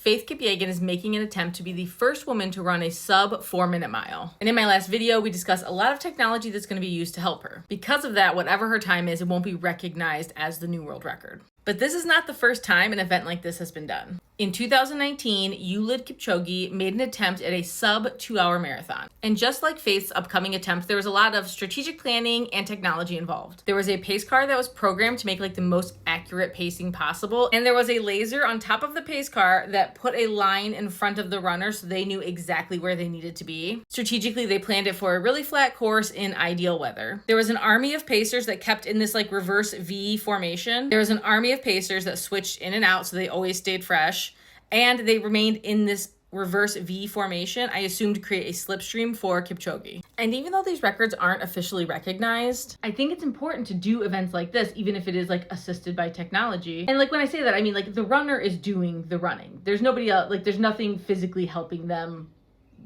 Faith Kipyegon is making an attempt to be the first woman to run a sub 4-minute mile. And in my last video, we discussed a lot of technology that's going to be used to help her. Because of that, whatever her time is, it won't be recognized as the new world record. But this is not the first time an event like this has been done. In 2019, Eliud Kipchoge made an attempt at a sub 2-hour marathon. And just like Faith's upcoming attempt, there was a lot of strategic planning and technology involved. There was a pace car that was programmed to make the most accurate pacing possible. And there was a laser on top of the pace car that put a line in front of the runner so they knew exactly where they needed to be. Strategically, they planned it for a really flat course in ideal weather. There was an army of pacers that kept in this reverse V formation. There was an army of pacers that switched in and out so they always stayed fresh. And they remained in this reverse V formation, I assume, to create a slipstream for Kipchoge. And even though these records aren't officially recognized, I think it's important to do events like this, even if it is assisted by technology. And when I say that, I mean the runner is doing the running. There's nobody else, there's nothing physically helping them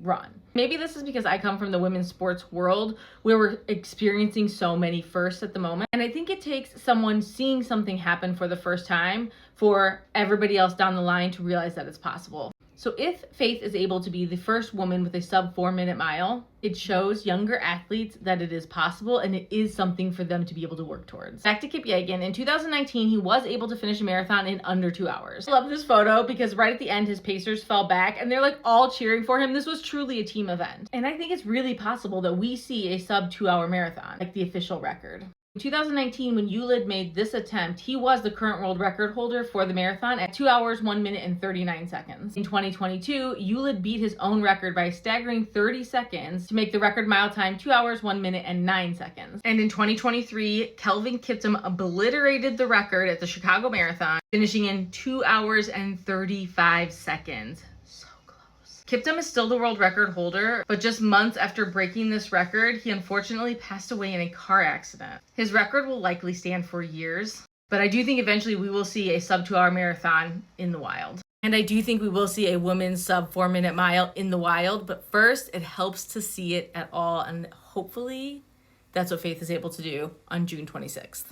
run. Maybe this is because I come from the women's sports world where we're experiencing so many firsts at the moment. And I think it takes someone seeing something happen for the first time for everybody else down the line to realize that it's possible. So if Faith is able to be the first woman with a sub 4-minute mile, it shows younger athletes that it is possible and it is something for them to be able to work towards. Back to Kipyegon, in 2019, he was able to finish a marathon in under 2 hours. I love this photo because right at the end, his pacers fell back and they're all cheering for him. This was truly a team event. And I think it's really possible that we see a sub 2-hour marathon, the official record. In 2019, when Eliud made this attempt, he was the current world record holder for the marathon at 2 hours, 1 minute, and 39 seconds. In 2022, Eliud beat his own record by a staggering 30 seconds to make the record mile time 2 hours, 1 minute, and 9 seconds. And in 2023, Kelvin Kiptum obliterated the record at the Chicago Marathon, finishing in 2 hours and 35 seconds. Kiptum is still the world record holder, but just months after breaking this record, he unfortunately passed away in a car accident. His record will likely stand for years, but I do think eventually we will see a sub 2-hour marathon in the wild. And I do think we will see a women's sub 4-minute mile in the wild, but first it helps to see it at all, and hopefully that's what Faith is able to do on June 26th.